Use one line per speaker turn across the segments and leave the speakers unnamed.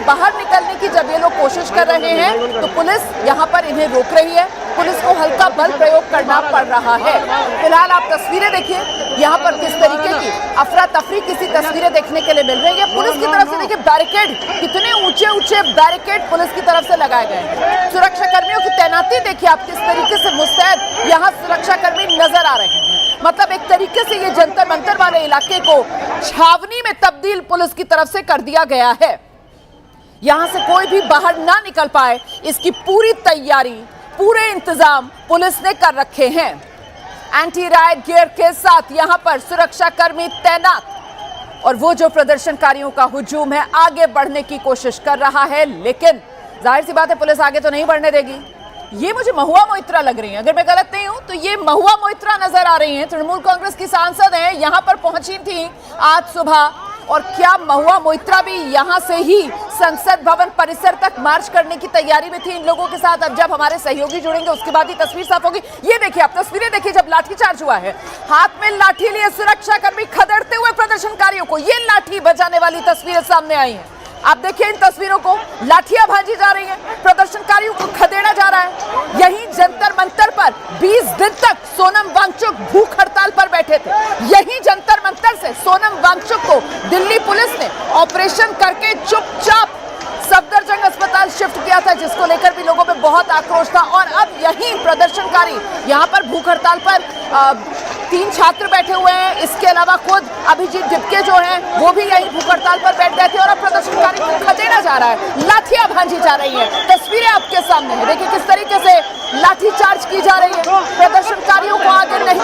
बाहर निकलने की जब ये लोग कोशिश कर रहे हैं तो पुलिस यहाँ पर इन्हें रोक रही है। पुलिस को हल्का बल प्रयोग करना पड़ रहा है। फिलहाल आप तस्वीरें देखिए, यहाँ पर किस तरीके की अफरा तफरी किसी तस्वीरें देखने के लिए मिल रही है। पुलिस की तरफ से देखिए बैरिकेड, कितने ऊंचे ऊंचे बैरिकेड पुलिस की तरफ से लगाए गए हैं। सुरक्षा कर्मियों की तैनाती देखिए आप, किस तरीके से मुस्तैद यहाँ सुरक्षा कर्मी नजर आ रहे हैं। मतलब एक तरीके से ये जंतर मंतर वाले इलाके को छावनी में तब्दील पुलिस की तरफ से कर दिया गया है। यहां से कोई भी बाहर ना निकल पाए, इसकी पूरी तैयारी, पूरे इंतजाम पुलिस ने कर रखे हैं। एंटी राइट गियर के साथ यहां पर सुरक्षा कर्मी तैनात और वो जो प्रदर्शनकारियों का हुजूम है आगे बढ़ने की कोशिश कर रहा है, लेकिन जाहिर सी बात है पुलिस आगे तो नहीं बढ़ने देगी। ये मुझे महुआ मोइत्रा लग रही है, अगर मैं गलत नहीं हूं तो ये महुआ मोइत्रा नजर आ रही हैं। तृणमूल कांग्रेस की सांसद हैं, यहां पर पहुंची थी आज सुबह। और क्या महुआ मोइत्रा भी यहां से ही संसद भवन परिसर तक मार्च करने की तैयारी में थी इन लोगों के साथ? अब जब हमारे सहयोगी जुड़ेंगे उसके बाद ही तस्वीर साफ होगी। ये देखिए आप तस्वीरें देखिए, जब लाठीचार्ज हुआ है, हाथ में लाठी लिए सुरक्षा कर्मी खदेड़ते हुए प्रदर्शनकारियों को, ये लाठी बजाने वाली तस्वीरें सामने आई हैं। आप देखिए इन तस्वीरों को, लाठियां भांजी जा रही हैं, प्रदर्शनकारियों को खदेड़ा जा रहा है। यही जंतर मंतर पर 20 दिन तक सोनम वांगचुक भूख हड़ताल पर बैठे थे। यही जंतर मंतर से सोनम वांगचुक को दिल्ली पुलिस ने ऑपरेशन करके चुपचाप सफदरजंग अस्पताल शिफ्ट किया था, जिसको लेकर भी लोगों में बहुत आक्रोश था। और अब यही प्रदर्शनकारी यहाँ पर भूख हड़ताल पर 3 छात्र बैठे हुए हैं। इसके अलावा खुद अभिजीत डिपके जो हैं वो भी यही भूख हड़ताल पर बैठ गए थे। और अब प्रदर्शनकारी को खदेड़ा जा रहा है, लाठियां भांजी जा रही हैं। तस्वीरें आपके सामने हैं, देखिए किस तरीके से लाठीचार्ज की जा रही है। प्रदर्शनकारियों को आगे नहीं।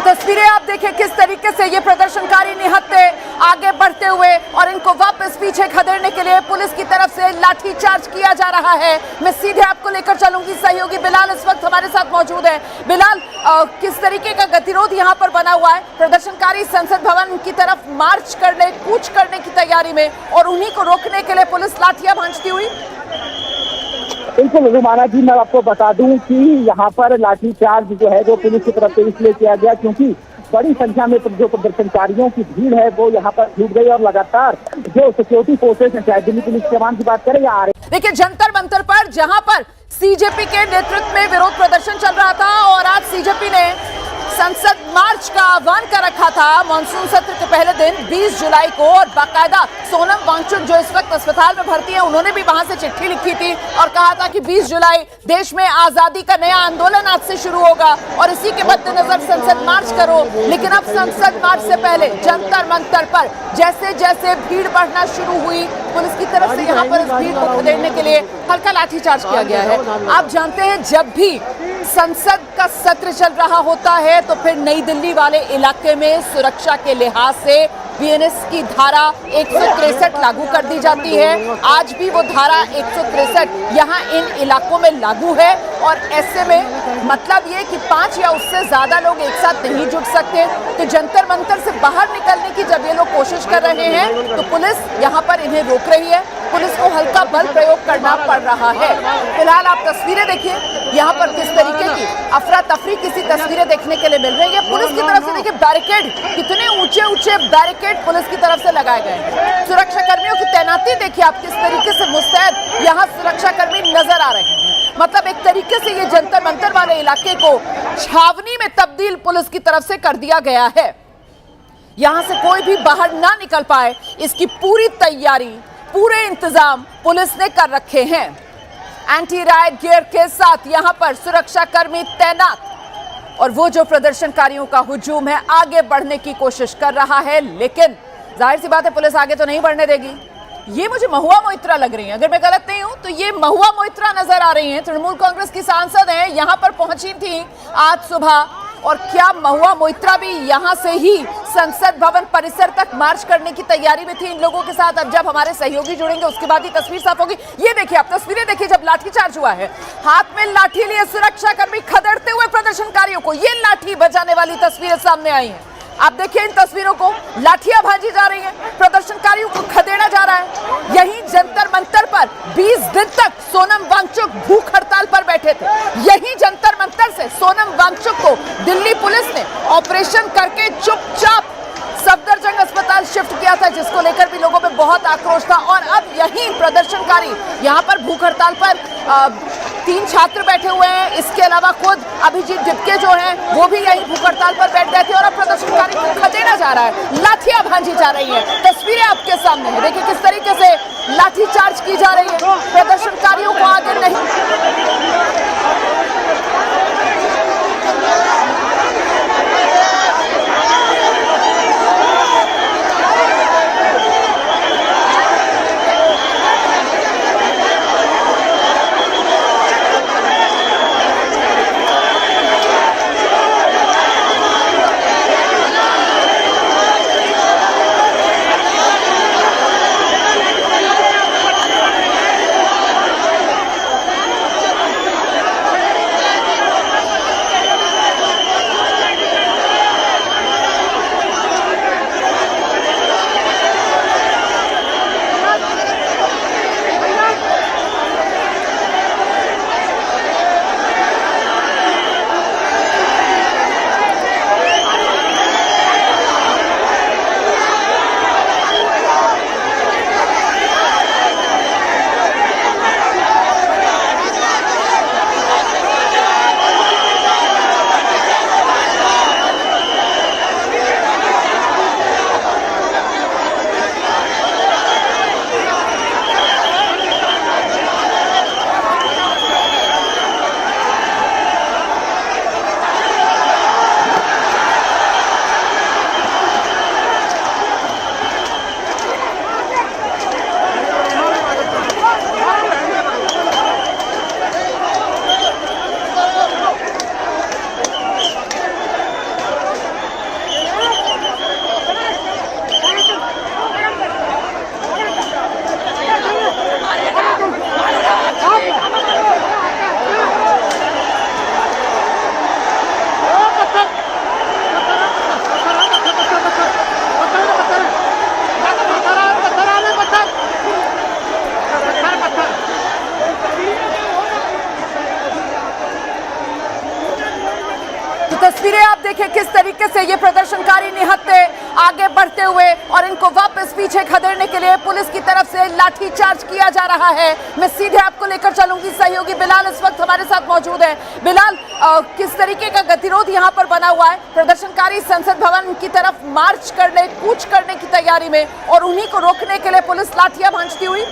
तस्वीरें आप देखिए किस तरीके से ये प्रदर्शनकारी निहत्थे आगे बढ़ते हुए और इनको वापस पीछे खदेड़ने के लिए पुलिस की तरफ से लाठीचार्ज किया जा रहा है। मैं सीधे आपको लेकर चलूंगी, सहयोगी बिलाल इस वक्त हमारे साथ मौजूद है। बिलाल, किस तरीके का गतिरोध यहाँ पर बना हुआ है? प्रदर्शनकारी संसद भवन की तरफ मार्च करने, कूच करने की तैयारी में, और उन्हीं को रोकने के लिए पुलिस लाठियां भांजती हुई।
बिल्कुल रुमाना जी, मैं आपको बता दूं कि यहाँ पर लाठीचार्ज जो है वो पुलिस की तरफ से इसलिए किया गया क्योंकि बड़ी संख्या में जो प्रदर्शनकारियों की भीड़ है वो यहाँ पर जुट गई और लगातार जो सिक्योरिटी फोर्सेस हैं, चाहे दिल्ली पुलिस जवान की बात करें या आ रहे।
देखिए जंतर मंतर पर जहां पर सीजेपी के नेतृत्व में विरोध प्रदर्शन चल रहा था और आज सीजेपी ने संसद मार्च का आह्वान कर रखा था मॉनसून सत्र के पहले दिन 20 जुलाई को, और बाकायदा सोनम वांगचुक जो इस वक्त अस्पताल में भर्ती है, उन्होंने भी वहां से चिट्ठी लिखी थी और कहा था कि 20 जुलाई देश में आजादी का नया आंदोलन आज से शुरू होगा और इसी के मद्देनजर संसद मार्च करो। लेकिन अब संसद मार्च से पहले जंतर मंतर पर जैसे जैसे भीड़ बढ़ना शुरू हुई, पुलिस की तरफ से यहाँ पर इस भीड़ को खदेड़ने के लिए हल्का लाठीचार्ज किया गया है। आप जानते हैं जब भी संसद का सत्र चल रहा होता है तो फिर नई दिल्ली वाले इलाके में सुरक्षा के लिहाज से बीएनएस की धारा 163 लागू कर दी जाती है। आज भी वो धारा 163 यहाँ इन इलाकों में लागू है और ऐसे में मतलब ये कि 5 या उससे ज्यादा लोग एक साथ नहीं जुट सकते। तो जंतर मंतर से बाहर निकलने की जब ये लोग कोशिश कर रहे हैं तो पुलिस यहाँ पर इन्हें रोक रही है। पुलिस को हल्का बल प्रयोग करना पड़ रहा है। फिलहाल आप तस्वीरें देखिए यहाँ पर किस तरीके की अफरा तफरी किसी तस्वीरें देखने के लिए मिल रही है। पुलिस की तरफ से देखिए बैरिकेड, कितने ऊंचे ऊंचे बैरिकेड पुलिस की तरफ से लगाए गए हैं। सुरक्षा कर्मियों की तैनाती देखिए आप किस तरीके से मुस्तैद यहाँ सुरक्षा कर्मी नजर आ रहे हैं। मतलब एक तरीके से ये जंतर मंतर वाले इलाके को छावनी में तब्दील पुलिस की तरफ से कर दिया गया है। यहां से कोई भी बाहर ना निकल पाए, इसकी पूरी तैयारी, पूरे इंतजाम पुलिस ने कर रखे हैं। एंटी राइट गियर के साथ यहां पर सुरक्षा कर्मी तैनात और वो जो प्रदर्शनकारियों का हुजूम है आगे बढ़ने की कोशिश कर रहा है, लेकिन जाहिर सी बात है पुलिस आगे तो नहीं बढ़ने देगी। ये मुझे महुआ मोइत्रा लग रही है, अगर मैं गलत नहीं हूं तो ये महुआ मोइत्रा नजर आ रही हैं। तृणमूल कांग्रेस की सांसद हैं, यहां पर पहुंची थी आज सुबह और क्या महुआ मोइत्रा भी यहां से ही संसद भवन परिसर तक मार्च करने की तैयारी में थी इन लोगों के साथ। अब जब हमारे सहयोगी जुड़ेंगे उसके बाद ही तस्वीर साफ होगी। ये देखिए आप तस्वीरें देखिए जब लाठीचार्ज हुआ है, हाथ में लाठी लिए सुरक्षा कर्मी खदेड़ते हुए प्रदर्शनकारियों को, ये लाठी बजाने वाली तस्वीरें सामने आई हैं। आप देखिए इन तस्वीरों को, लाठियां भाजी जा रही हैं, प्रदर्शनकारियों को खदेड़ा जा रहा है। यही जंतर मंतर पर 20 दिन तक सोनम वांगचुक भूख हड़ताल पर बैठे थे। यही जंतर मंतर से सोनम वांगचुक को दिल्ली पुलिस ने ऑपरेशन करके चुपचाप सफदरजंग अस्पताल शिफ्ट किया था, जिसको लेकर भी लोगों में बहुत आक्रोश था। और अब यही प्रदर्शनकारी यहाँ पर भूख हड़ताल पर 3 छात्र बैठे हुए हैं, इसके अलावा खुद अभिजीत डिपके जो हैं वो भी यही भूख हड़ताल पर बैठ गए थे और अब प्रदर्शनकारी को खदेड़ा जा रहा है, लाठियां भांजी जा रही है। तस्वीरें आपके सामने है, देखिए किस तरीके से लाठीचार्ज की जा रही है, प्रदर्शनकारियों को आगे नहीं। तस्वीरें आप देखिए किस तरीके से ये प्रदर्शनकारी निहत्थे आगे बढ़ते हुए और इनको वापस पीछे खदेड़ने के लिए पुलिस की तरफ से लाठीचार्ज किया जा रहा है। मैं सीधे आपको लेकर चलूंगी, सहयोगी बिलाल इस वक्त हमारे साथ मौजूद है। बिलाल, किस तरीके का गतिरोध यहाँ पर बना हुआ है? प्रदर्शनकारी संसद भवन की तरफ मार्च करने, कूच करने की तैयारी में, और उन्हीं को रोकने के लिए पुलिस लाठियां भांजती हुई।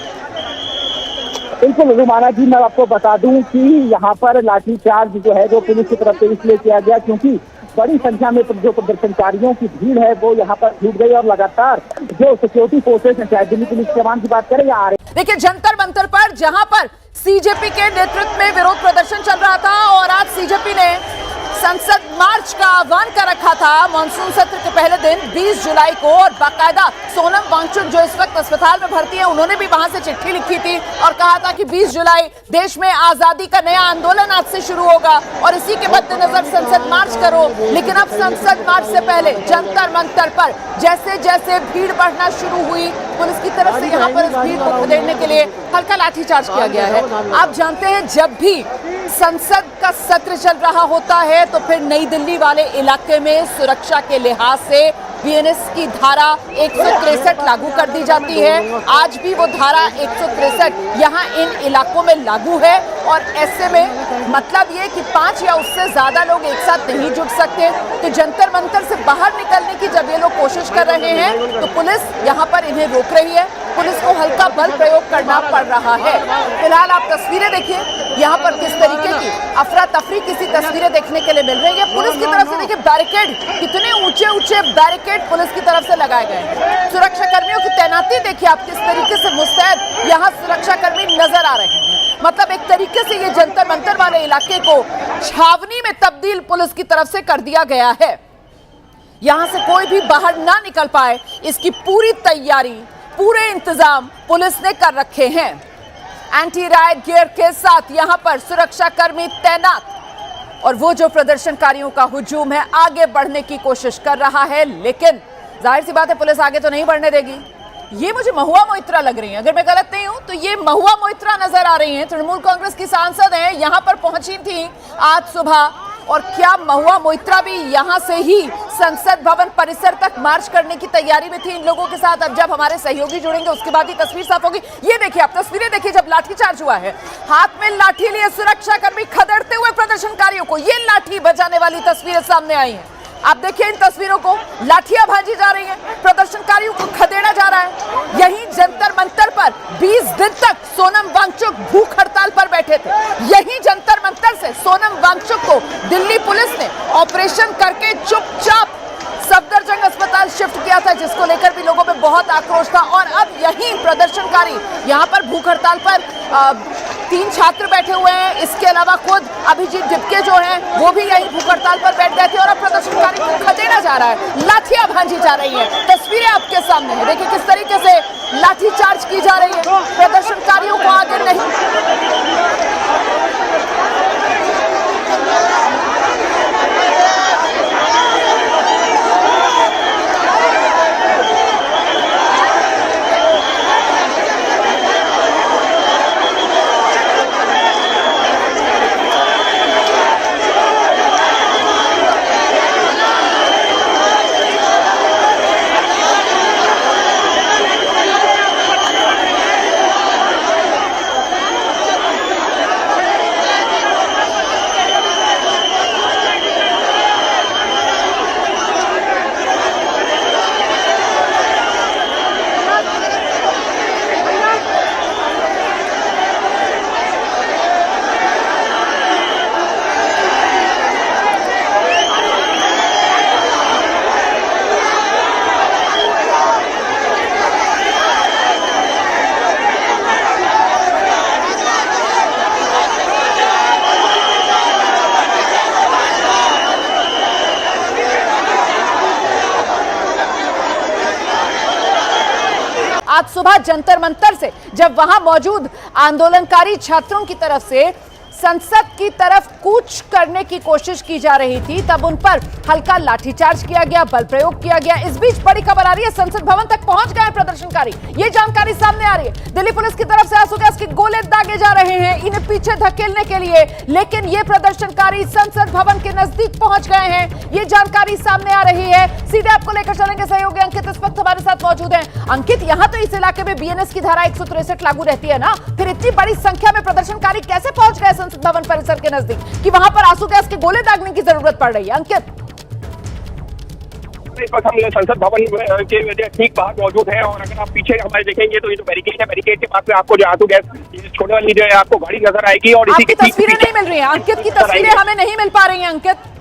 बिल्कुल रुमाना जी, मैं आपको बता दूं कि यहाँ पर लाठीचार्ज जो है वो पुलिस की तरफ से इसलिए किया गया क्योंकि बड़ी संख्या में जो प्रदर्शनकारियों की भीड़ है वो यहाँ पर जुट गई और लगातार जो सिक्योरिटी फोर्सेस हैं, चाहे दिल्ली पुलिस जवान की बात करें या
देखिए जंतर मंतर पर जहां पर सीजेपी के नेतृत्व में विरोध प्रदर्शन चल रहा था और आज सीजेपी ने संसद मार्च का आह्वान कर रखा था मानसून सत्र के पहले दिन 20 जुलाई को, और बाकायदा सोनम वांगचुक जो इस वक्त अस्पताल में भर्ती है उन्होंने भी वहां से चिट्ठी लिखी थी और कहा था कि 20 जुलाई देश में आजादी का नया आंदोलन आज से शुरू होगा और इसी के मद्देनजर संसद मार्च करो। लेकिन अब संसद मार्च से पहले जंतर मंतर पर जैसे जैसे भीड़ बढ़ना शुरू हुई, पुलिस की तरफ से यहाँ पर इस भीड़ को खदेड़ने के लिए हल्का लाठीचार्ज किया गया है। आप जानते हैं जब भी संसद का सत्र चल रहा होता है तो फिर नई दिल्ली वाले इलाके में सुरक्षा के लिहाज से बीएनएस की धारा 163 लागू कर दी जाती है। आज भी वो धारा 163 यहाँ इन इलाकों में लागू है और ऐसे में मतलब ये कि 5 या उससे ज्यादा लोग एक साथ नहीं जुट सकते। तो जंतर मंतर से बाहर निकलने की जब ये लोग कोशिश कर रहे हैं तो पुलिस यहाँ पर इन्हें रोक रही है। पुलिस को हल्का बल प्रयोग करना पड़ रहा है। फिलहाल आप तस्वीरें देखिए यहाँ पर किस तरीके की अफरा तफरी किसी तस्वीरें देखने के लिए मिल रही है। पुलिस की तरफ से देखिए बैरिकेड, कितने ऊंचे ऊंचे बैरिकेड पुलिस की तरफ से लगाए गए हैं। सुरक्षा कर्मियों की तैनाती देखिए आप किस तरीके से मुस्तैद यहाँ सुरक्षा कर्मी नजर आ रहे हैं। मतलब एक तरीके से ये जंतर मंतर वाले इलाके को छावनी में तब्दील पुलिस की तरफ से कर दिया गया है। यहां से कोई भी बाहर ना निकल पाए इसकी पूरी तैयारी, पूरे इंतजाम पुलिस ने कर रखे हैं। एंटी राइट गियर के साथ यहां पर सुरक्षा कर्मी तैनात और वो जो प्रदर्शनकारियों का हुजूम है आगे बढ़ने की कोशिश कर रहा है, लेकिन जाहिर सी बात है पुलिस आगे तो नहीं बढ़ने देगी। ये मुझे महुआ मोइत्रा लग रही है, अगर मैं गलत नहीं हूं तो ये महुआ मोइत्रा नजर आ रही हैं। तृणमूल कांग्रेस की सांसद हैं, यहां पर पहुंची थी आज सुबह। और क्या महुआ मोइत्रा भी यहां से ही संसद भवन परिसर तक मार्च करने की तैयारी में थी इन लोगों के साथ? अब जब हमारे सहयोगी जुड़ेंगे उसके बाद ही तस्वीर साफ होगी। ये देखिए आप तस्वीरें देखिए जब लाठीचार्ज हुआ है, हाथ में लाठी लिए सुरक्षा कर्मी खदेड़ते हुए प्रदर्शनकारियों को, ये लाठी बजाने वाली तस्वीरें सामने आई हैं। आप देखिए इन तस्वीरों को, लाठियां भांजी जा रही हैं, प्रदर्शनकारियों को खदेड़ा जा रहा है। यही जंतर मंतर पर 20 दिन तक सोनम वांगचुक भूख हड़ताल पर बैठे थे। यही जंतर मंतर से सोनम वांगचुक को दिल्ली पुलिस ने ऑपरेशन करके चुपचाप सफदरजंग अस्पताल शिफ्ट किया था, जिसको लेकर भी लोगों में बहुत आक्रोश था। और अब यही प्रदर्शनकारी यहाँ पर भूख हड़ताल पर 3 छात्र बैठे हुए हैं, इसके अलावा खुद अभिजीत डिपके जो हैं वो भी यही भूख हड़ताल पर बैठ गए थे और अब प्रदर्शनकारी को खदेड़ा जा रहा है, लाठियां भांजी जा रही है। तस्वीरें आपके सामने है, देखिए किस तरीके से लाठीचार्ज की जा रही है, प्रदर्शनकारियों को आगे नहीं। आज सुबह जंतर मंतर से जब वहां मौजूद आंदोलनकारी छात्रों की तरफ से संसद की तरफ कूच करने की कोशिश की जा रही थी, तब उन पर हल्का लाठीचार्ज किया गया, बल प्रयोग किया गया। इस बीच बड़ी खबर आ रही है, संसद भवन तक पहुंच गए प्रदर्शनकारी, ये जानकारी सामने आ रही है। दिल्ली पुलिस की तरफ से आंसू गैस के गोले दागे जा रहे हैं इन्हें पीछे धकेलने के लिए, लेकिन ये प्रदर्शनकारी संसद भवन के नजदीक पहुंच गए हैं, ये जानकारी सामने आ रही है। सीधे आपको लेकर चलेंगे सहयोगी अंकित इस वक्त हमारे साथ मौजूद हैं। अंकित, यहां तो इस इलाके में बीएनएस की धारा 163 लागू रहती है ना, फिर इतनी बड़ी संख्या में प्रदर्शनकारी कैसे पहुंच गए संसद भवन परिसर के नजदीक कि वहां पर आंसू गैस के गोले दागने की जरूरत पड़ रही है? अंकित,
इस वक्त हम संसद भवन के ठीक बाहर मौजूद है और अगर आप पीछे हमारे देखेंगे तो ये जो बैरिकेड है, बैरिकेड के पास में आपको जो आंसू गैस छोड़ने वाली जो है आपको गाड़ी नजर आएगी और इसी
आपकी तस्वीरें नहीं मिल रही है अंकित, की तस्वीरें हमें नहीं मिल पा रही है अंकित।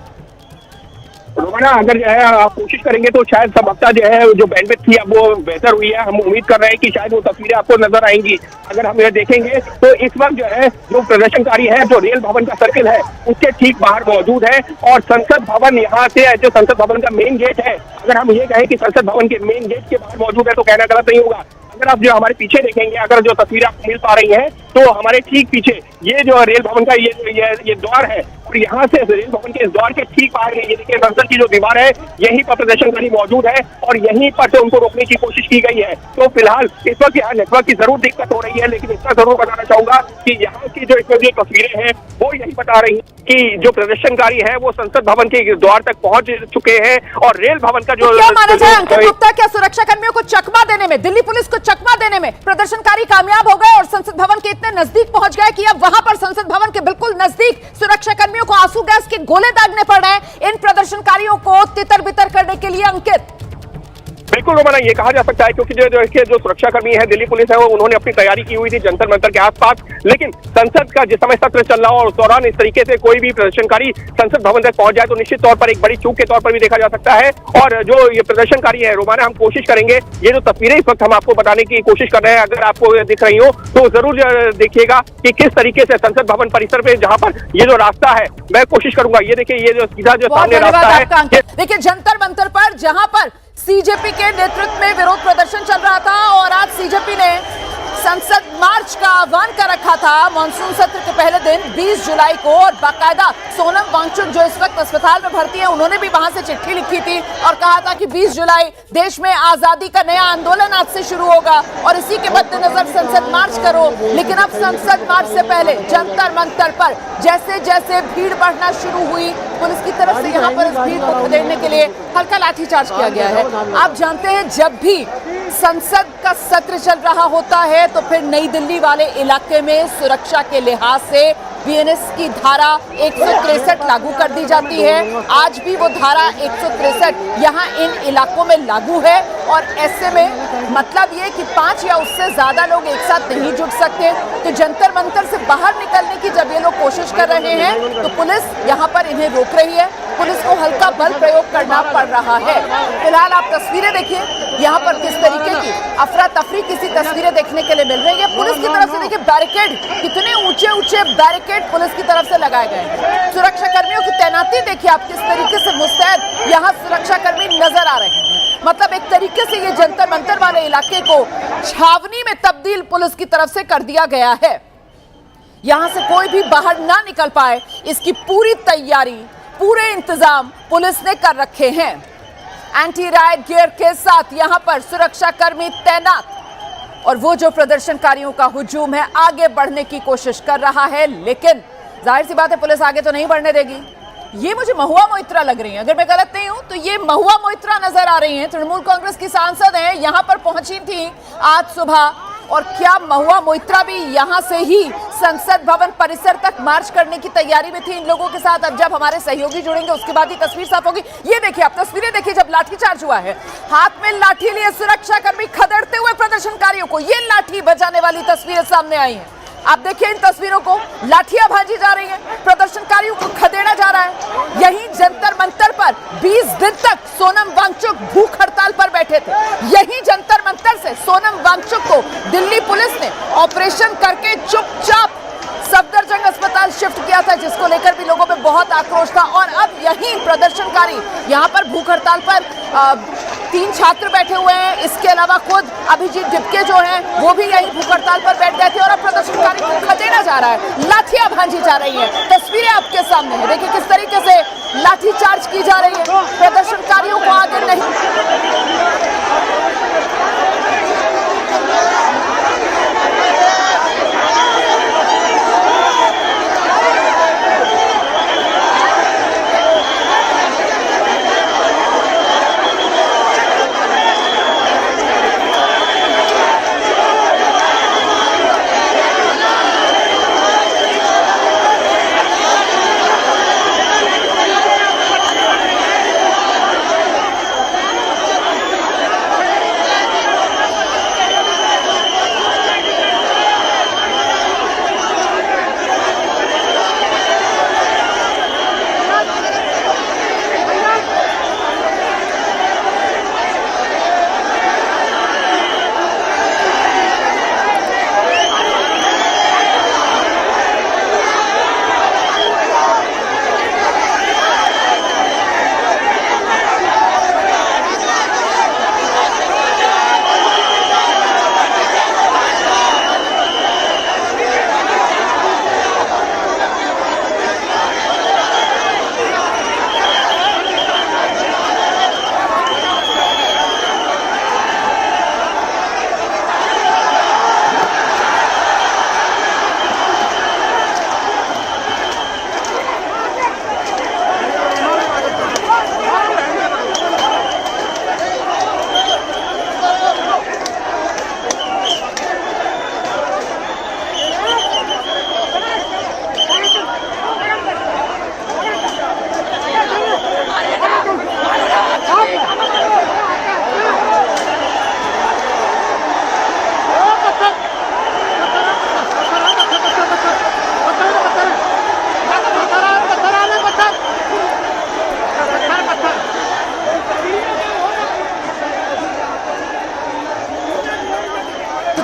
रोमाना, अगर जो है आप कोशिश करेंगे तो शायद संभवतः जो है जो बैंडविड्थ थी अब वो बेहतर हुई है। हम उम्मीद कर रहे हैं कि शायद वो तस्वीरें आपको नजर आएंगी। अगर हम ये देखेंगे तो इस वक्त जो है जो प्रदर्शनकारी है जो रेल भवन का सर्किल है उसके ठीक बाहर मौजूद है और संसद भवन यहाँ से जो संसद भवन का मेन गेट है, अगर हम ये कहें कि संसद भवन के मेन गेट के बाहर मौजूद है तो कहना गलत नहीं होगा। अगर आप जो हमारे पीछे देखेंगे, अगर जो तस्वीरें आपको मिल पा रही हैं तो हमारे ठीक पीछे ये जो रेल भवन का ये द्वार है और यहाँ से रेल भवन के इस द्वार के ठीक बाहर ये देखिए संसद की जो दीवार है, यहीं पर प्रदर्शनकारी मौजूद है और यहीं पर से उनको रोकने की कोशिश की गई है। तो फिलहाल इस वक्त यहाँ नेटवर्क की जरूर दिक्कत हो रही है, लेकिन इतना जरूर बताना चाहूंगा कि यहाँ की जो इसमें जो तस्वीरें हैं वो यही बता रही है कि जो प्रदर्शनकारी है वो संसद भवन के द्वार तक पहुंच चुके हैं और रेल भवन का जो
क्या माना जाए अंकित गुप्ता, क्या सुरक्षा कर्मियों को चकमा देने में, दिल्ली पुलिस को चकमा देने में प्रदर्शनकारी कामयाब हो गए और संसद भवन के इतने नजदीक पहुंच गए कि अब वहां पर संसद भवन के बिल्कुल नजदीक सुरक्षा कर्मियों को आंसू गैस के गोले दागने पड़ रहे हैं इन प्रदर्शनकारियों को तितर बितर करने के लिए? अंकित,
बिल्कुल रोमाना, ये कहा जा सकता है क्योंकि जो सुरक्षाकर्मी है दिल्ली पुलिस है वो उन्होंने अपनी तैयारी की हुई थी जंतर मंतर के आसपास, लेकिन संसद का जिस समय सत्र चल रहा हो और उस दौरान इस तरीके से कोई भी प्रदर्शनकारी संसद भवन तक पहुंच जाए तो निश्चित तौर पर एक बड़ी चूक के तौर पर भी देखा जा सकता है। और जो ये प्रदर्शनकारी है रोमाना, हम कोशिश करेंगे, ये जो तस्वीरें इस वक्त हम आपको बताने की कोशिश कर रहे हैं, अगर आपको दिख रही हो तो जरूर देखिएगा कि किस तरीके से संसद भवन परिसर में जहां पर ये जो रास्ता है, मैं कोशिश करूंगा, ये देखिए ये जो सीधा जो सामने रास्ता है,
देखिए जंतर मंतर पर जहां पर सीजेपी के नेतृत्व में विरोध प्रदर्शन चल रहा था और आज सीजेपी ने संसद मार्च का आह्वान कर रखा था मानसून सत्र के पहले दिन 20 जुलाई को और बाकायदा सोनम वांगचुक जो इस वक्त अस्पताल में भर्ती है उन्होंने भी वहां से चिट्ठी लिखी थी और कहा था कि 20 जुलाई देश में आजादी का नया आंदोलन आज से शुरू होगा और इसी के मद्देनजर संसद मार्च करो। लेकिन अब संसद मार्च से पहले जंतर मंतर पर जैसे जैसे भीड़ बढ़ना शुरू हुई, पुलिस की तरफ से यहाँ पर इस भीड़ को खदेड़ने के लिए हल्का लाठीचार्ज किया गया है। आप जानते हैं जब भी संसद का सत्र चल रहा होता है तो फिर नई दिल्ली वाले इलाके में सुरक्षा के लिहाज से बीएनएस की धारा 163 लागू कर दी जाती है। आज भी वो धारा 163 यहाँ इन इलाकों में लागू है और ऐसे में मतलब ये कि 5 या उससे ज्यादा लोग एक साथ नहीं जुट सकते। तो जंतर मंतर से बाहर निकलने की जब ये लोग कोशिश कर रहे हैं तो पुलिस यहाँ पर इन्हें रोक रही है, पुलिस को हल्का बल प्रयोग करना पड़ रहा है। फिलहाल आप तस्वीरें देखिए, यहाँ पर किस तरीके की अफरा तफरी किसी तस्वीरें देखने के लिए मिल रही है। पुलिस की तरफ से देखिए बैरिकेड, कितने ऊंचे ऊंचे बैरिकेड पुलिस की तरफ से लगाए गए हैं। सुरक्षा कर्मियों की तैनाती देखिए आप किस तरीके से मुस्तैद यहाँ सुरक्षा कर्मी नजर आ रहे हैं। मतलब एक तरीके से ये जंतर मंतर वाले इलाके को छावनी में तब्दील पुलिस की तरफ से कर दिया गया है। यहां से कोई भी बाहर ना निकल पाए इसकी पूरी तैयारी, पूरे इंतजाम पुलिस ने कर रखे हैं। एंटी राइट गियर के साथ यहां पर सुरक्षा कर्मी तैनात और वो जो प्रदर्शनकारियों का हुजूम है आगे बढ़ने की कोशिश कर रहा है, लेकिन जाहिर सी बात है पुलिस आगे तो नहीं बढ़ने देगी। ये मुझे महुआ मोइत्रा लग रही है, अगर मैं गलत नहीं हूं तो ये महुआ मोइत्रा नजर आ रही हैं। तृणमूल कांग्रेस की सांसद हैं, यहां पर पहुंची थी आज सुबह और क्या महुआ मोइत्रा भी यहां से ही संसद भवन परिसर तक मार्च करने की तैयारी में थी इन लोगों के साथ। अब जब हमारे सहयोगी जुड़ेंगे उसके बाद ही तस्वीर साफ होगी। ये देखिए आप तस्वीरें देखिए जब लाठीचार्ज हुआ है, हाथ में लाठी लिए सुरक्षा कर्मी खदेड़ते हुए प्रदर्शनकारियों को, ये लाठी बजाने वाली तस्वीरें सामने आई हैं। आप देखिए इन तस्वीरों को, लाठियां भाजी जा रही हैं, प्रदर्शनकारियों को खदेड़ा जा रहा है। यही जंतर मंतर पर 20 दिन तक सोनम वांगचुक भूख हड़ताल पर बैठे थे। यही जंतर मंतर से सोनम वांगचुक को दिल्ली पुलिस ने ऑपरेशन करके चुपचाप सफदरजंग अस्पताल शिफ्ट किया था, जिसको लेकर भी लोगों में बहुत आक्रोश था। और अब यही प्रदर्शनकारी यहाँ पर भूख हड़ताल पर 3 छात्र बैठे हुए हैं। इसके अलावा खुद अभिजीत डिपके जो हैं वो भी यहीं भूख हड़ताल पर बैठ गए थे और अब प्रदर्शनकारी को खदेड़ा जा रहा है, लाठियां भांजी जा रही हैं। तस्वीरें आपके सामने है, देखिए किस तरीके से लाठीचार्ज की जा रही है। प्रदर्शनकारियों को आगे नहीं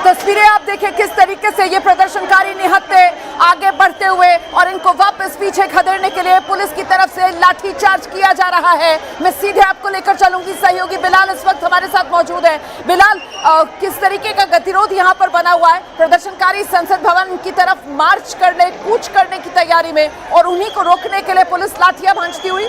तस्वीरें आप देखें किस तरीके से ये प्रदर्शनकारी निहत्थे आगे बढ़ते हुए और इनको वापस पीछे खदेड़ने के लिए पुलिस की तरफ से लाठीचार्ज किया जा रहा है। मैं सीधे आपको लेकर चलूंगी, सहयोगी बिलाल इस वक्त हमारे साथ मौजूद है। बिलाल, किस तरीके का गतिरोध यहाँ पर बना हुआ है? प्रदर्शनकारी संसद भवन की तरफ मार्च करने, कूच करने की तैयारी में और उन्हीं को रोकने के लिए पुलिस लाठियां भांजती हुई।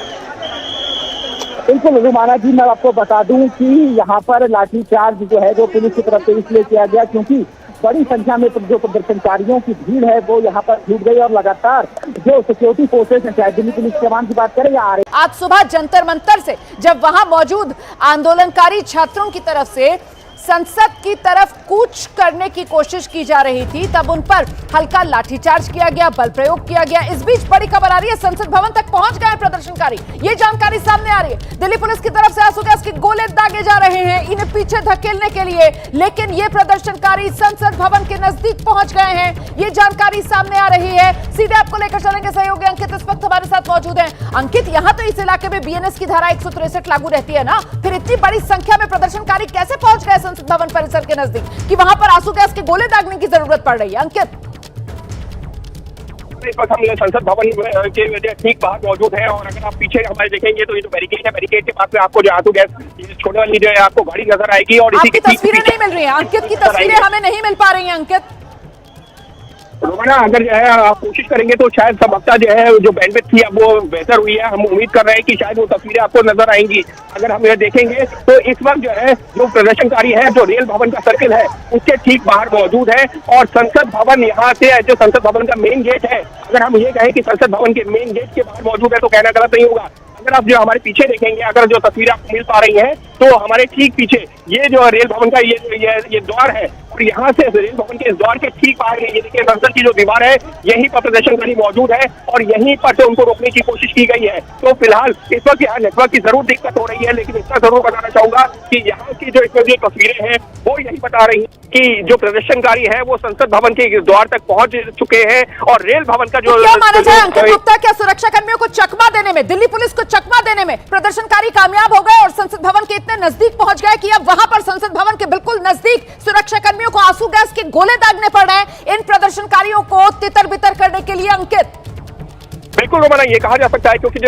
बिल्कुल रुमाना जी, मैं आपको बता दूं कि यहाँ पर लाठीचार्ज जो है वो पुलिस की तरफ से इसलिए किया गया क्योंकि बड़ी संख्या में जो प्रदर्शनकारियों की भीड़ है वो यहाँ पर जुट गई और लगातार जो सिक्योरिटी फोर्सेज हैं, चाहे दिल्ली पुलिस जवान की बात करें या आ रहे।
आज सुबह जंतर मंतर से जब वहां मौजूद आंदोलनकारी छात्रों की तरफ से संसद की तरफ कूच करने की कोशिश की जा रही थी, तब उन पर हल्का लाठीचार्ज किया गया, बल प्रयोग किया गया। इस बीच बड़ी खबर आ रही है, संसद भवन तक पहुंच गए प्रदर्शनकारी, ये जानकारी सामने आ रही है। दिल्ली पुलिस की तरफ से आंसू गैस के गोले दागे जा रहे हैं इन्हें पीछे धकेलने के लिए, लेकिन ये प्रदर्शनकारी संसद भवन के नजदीक पहुंच गए हैं, ये जानकारी सामने आ रही है। सीधे आपको लेकर चलेंगे सहयोगी अंकित इस वक्त हमारे साथ मौजूद है। अंकित, यहाँ तो इस इलाके में बीएनएस की धारा 163 लागू रहती है ना, फिर इतनी बड़ी संख्या में प्रदर्शनकारी कैसे पहुंच गए संसद भवन परिसर के नजदीक कि वहां पर आंसू गैस के गोले दागने की जरूरत पड़ रही है? अंकित,
इस वक्त हम संसद भवन के ठीक बाहर मौजूद है और अगर आप पीछे हमारे देखेंगे तो ये जो बैरिकेड है, बैरिकेड के पास में आपको जो आंसू गैस छोड़ने वाली जो है आपको गाड़ी नजर आएगी और इसी
की तस्वीरें नहीं मिल रही है। अंकित की तस्वीरें हमें नहीं मिल पा रही है। अंकित,
रोमाना, अगर जो है आप कोशिश करेंगे तो शायद सबकता जो है जो बैंडविड्थ थी अब वो बेहतर हुई है। हम उम्मीद कर रहे हैं कि शायद वो तस्वीरें आपको नजर आएंगी। अगर हम यह देखेंगे तो इस वक्त जो है जो प्रदर्शनकारी है जो रेल भवन का सर्किल है उसके ठीक बाहर मौजूद है और संसद भवन यहाँ से जो संसद भवन का मेन गेट है, अगर हम ये कहें कि संसद भवन के मेन गेट के बाहर मौजूद है तो कहना गलत नहीं होगा। अगर आप जो हमारे पीछे देखेंगे, अगर जो तस्वीरें आपको मिल पा रही हैं तो हमारे ठीक पीछे ये जो रेल भवन का ये द्वार है और यहाँ से रेल भवन के इस द्वार के ठीक बाहर ये देखिए संसद की जो दीवार है, यहीं पर प्रदर्शनकारी मौजूद है और यहीं पर से उनको रोकने की कोशिश की गई है। तो फिलहाल इस वक्त यहाँ नेटवर्क की जरूर दिक्कत हो रही है, लेकिन इतना जरूर बताना चाहूंगा कि यहाँ की जो इसमें जो तस्वीरें हैं वो यही बता रही है कि जो प्रदर्शनकारी है वो संसद भवन के द्वार तक पहुंच चुके हैं और रेल भवन का जो
क्या माना जाए अंकित गुप्ता, क्या सुरक्षा कर्मियों को चकमा देने में, दिल्ली पुलिस को चकमा देने में प्रदर्शनकारी कामयाब हो गए और संसद भवन के इतने नजदीक पहुंच गए कि अब वहां पर संसद भवन के बिल्कुल नजदीक सुरक्षा कर्मियों को आंसू गैस के गोले दागने पड़ रहे हैं इन प्रदर्शनकारियों को तितर बितर करने के लिए? अंकित,
बिल्कुल रोमाना, ये कहा जा सकता है क्योंकि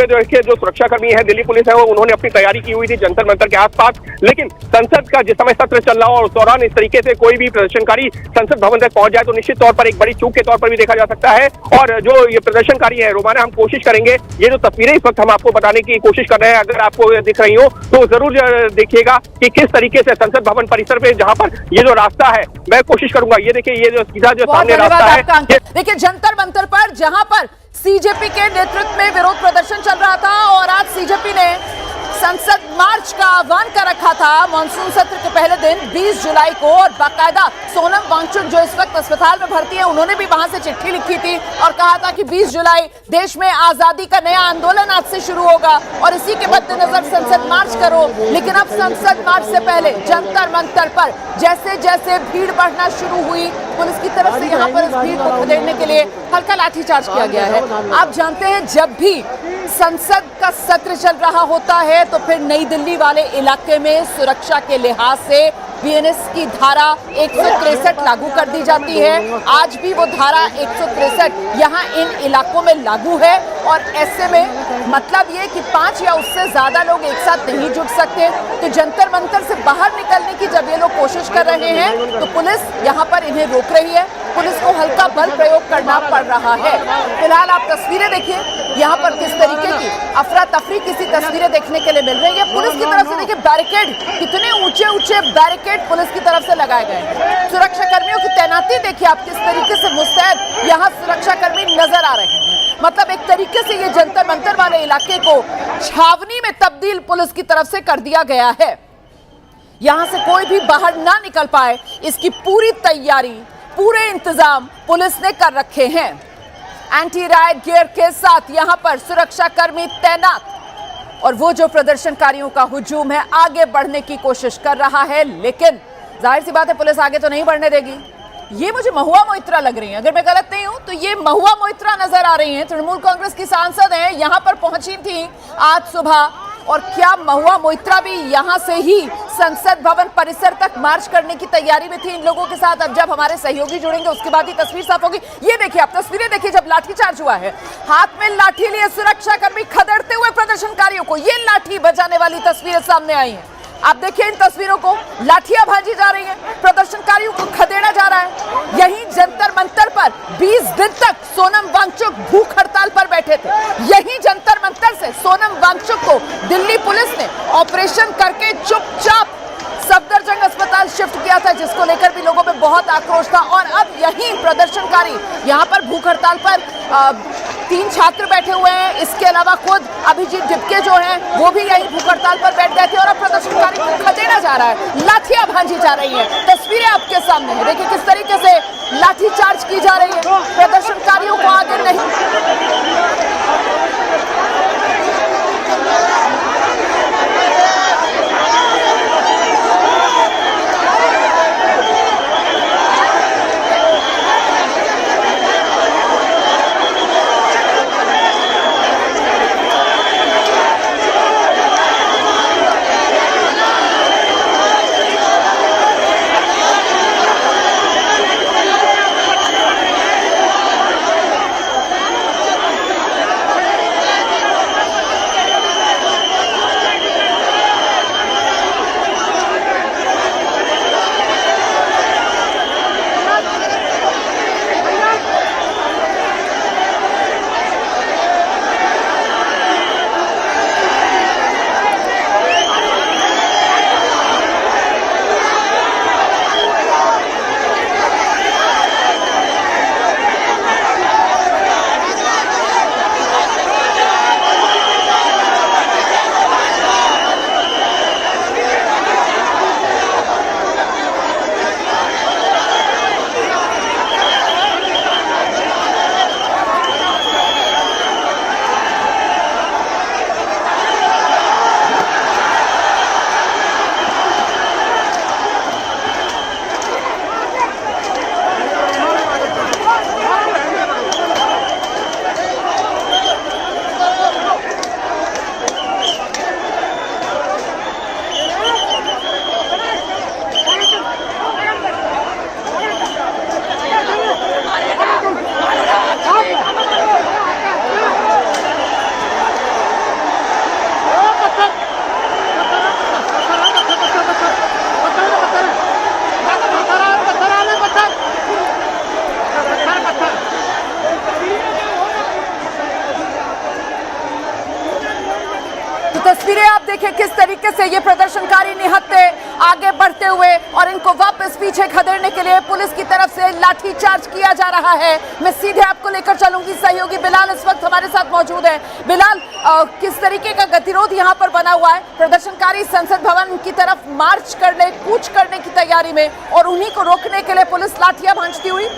जो सुरक्षाकर्मी है, दिल्ली पुलिस है, वो उन्होंने अपनी तैयारी की हुई थी जंतर मंतर के आसपास। लेकिन संसद का जिस समय सत्र चल रहा हो और उस दौरान इस तरीके से कोई भी प्रदर्शनकारी संसद भवन तक पहुंच जाए तो निश्चित तौर पर एक बड़ी चूक के तौर पर भी देखा जा सकता है। और जो ये प्रदर्शनकारी है रोमाना, हम कोशिश करेंगे, ये जो तस्वीरें इस वक्त हम आपको बताने की कोशिश कर रहे हैं, अगर आपको दिख रही हो तो जरूर देखिएगा कि किस तरीके से संसद भवन परिसर में जहां पर ये जो रास्ता है, मैं कोशिश करूंगा, ये देखिए, ये जो सीधा जो सामने रास्ता है,
देखिए जंतर मंतर पर जहां पर सीजेपी के नेतृत्व में विरोध प्रदर्शन चल रहा था और आज सीजेपी ने संसद मार्च का आह्वान कर रखा था मानसून सत्र के पहले दिन 20 जुलाई को, और बाकायदा सोनम वांगचुक जो इस वक्त अस्पताल में भर्ती है, उन्होंने भी वहां से चिट्ठी लिखी थी और कहा था कि 20 जुलाई देश में आजादी का नया आंदोलन आज से शुरू होगा और इसी के मद्देनजर संसद मार्च करो। लेकिन अब संसद मार्च से पहले जंतर मंतर पर जैसे जैसे भीड़ बढ़ना शुरू हुई, पुलिस की तरफ से यहाँ पर इस भीड़ को खदेड़ने के लिए हल्का लाठीचार्ज किया गया है। आप जानते हैं जब भी संसद का सत्र चल रहा होता है तो फिर नई दिल्ली वाले इलाके में सुरक्षा के लिहाज से बीएनएस की धारा 163 लागू कर दी जाती है। आज भी वो धारा 163 यहाँ इन इलाकों में लागू है और ऐसे में मतलब ये कि 5 या उससे ज्यादा लोग एक साथ नहीं जुट सकते। तो जंतर मंतर से बाहर निकलने की जब ये लोग कोशिश कर रहे हैं तो पुलिस यहाँ पर इन्हें रोक रही है। पुलिस को हल्का बल प्रयोग करना पड़ रहा है। फिलहाल आप तस्वीरें देखिए, यहाँ पर किस तरीके की अफरा तफरी किसी तस्वीरें देखने के लिए मिल रही है। पुलिस की तरफ से देखिए बैरिकेड, कितने ऊंचे ऊंचे बैरिकेड पुलिस की तरफ से लगाए गए हैं। सुरक्षा कर्मियों की तैनाती देखिए आप, किस तरीके से मुस्तैद यहाँ सुरक्षा कर्मी नजर आ रहे हैं। मतलब एक तरीके से ये जंतर मंतर वाले इलाके को छावनी में तब्दील पुलिस की तरफ से कर दिया गया है। यहां से कोई भी बाहर ना निकल पाए, इसकी पूरी तैयारी, पूरे इंतजाम पुलिस ने कर रखे हैं। एंटी राइट गियर के साथ यहां पर सुरक्षा कर्मी तैनात और वो जो प्रदर्शनकारियों का हुजूम है आगे बढ़ने की कोशिश कर रहा है, लेकिन जाहिर सी बात है पुलिस आगे तो नहीं बढ़ने देगी। ये मुझे महुआ मोइत्रा लग रही है, अगर मैं गलत नहीं हूं तो ये महुआ मोइत्रा नजर आ रही हैं। तृणमूल कांग्रेस की सांसद हैं, यहां पर पहुंची थी आज सुबह। और क्या महुआ मोइत्रा भी यहां से ही संसद भवन परिसर तक मार्च करने की तैयारी में थी इन लोगों के साथ? अब जब हमारे सहयोगी जुड़ेंगे उसके बाद ही तस्वीर साफ होगी। ये देखिए आप तस्वीरें देखिए, जब लाठीचार्ज हुआ है, हाथ में लाठी लिए सुरक्षा कर्मी खदेड़ते हुए प्रदर्शनकारियों को, ये लाठी बजाने वाली तस्वीरें सामने आई हैं। आप देखिए इन तस्वीरों को, लाठियां भांजी जा रही हैं, प्रदर्शनकारियों को खदेड़ा जा रहा है। यही जंतर मंतर पर 20 दिन तक सोनम वांगचुक भूख हड़ताल पर बैठे थे। यही जंतर मंतर से सोनम वांगचुक को दिल्ली पुलिस ने ऑपरेशन करके चुपचाप सफदरजंग अस्पताल शिफ्ट किया था, जिसको लेकर भी लोगों में बहुत आक्रोश था। और अब यही प्रदर्शनकारी यहाँ पर भूख हड़ताल पर 3 छात्र बैठे हुए हैं, इसके अलावा खुद अभिजीत डिपके जो हैं वो भी यही भूख हड़ताल पर बैठ गए थे और अब प्रदर्शनकारी को खदेड़ा जा रहा है, लाठियां भांजी जा रही है। तस्वीरें आपके सामने है, देखिए किस तरीके से लाठीचार्ज की जा रही है, प्रदर्शनकारियों को आगे नहीं। देखिए किस तरीके से ये प्रदर्शनकारी निहत्थे आगे बढ़ते हुए और इनको वापस पीछे खदेड़ने के लिए पुलिस की तरफ से लाठीचार्ज किया जा रहा है। मैं सीधे आपको लेकर चलूंगी, सहयोगी बिलाल इस वक्त हमारे साथ मौजूद है। बिलाल, किस तरीके का गतिरोध यहाँ पर बना हुआ है? प्रदर्शनकारी संसद भवन की तरफ मार्च करने, कूच करने की तैयारी में और उन्हीं को रोकने के लिए पुलिस लाठियां भांजती हुई।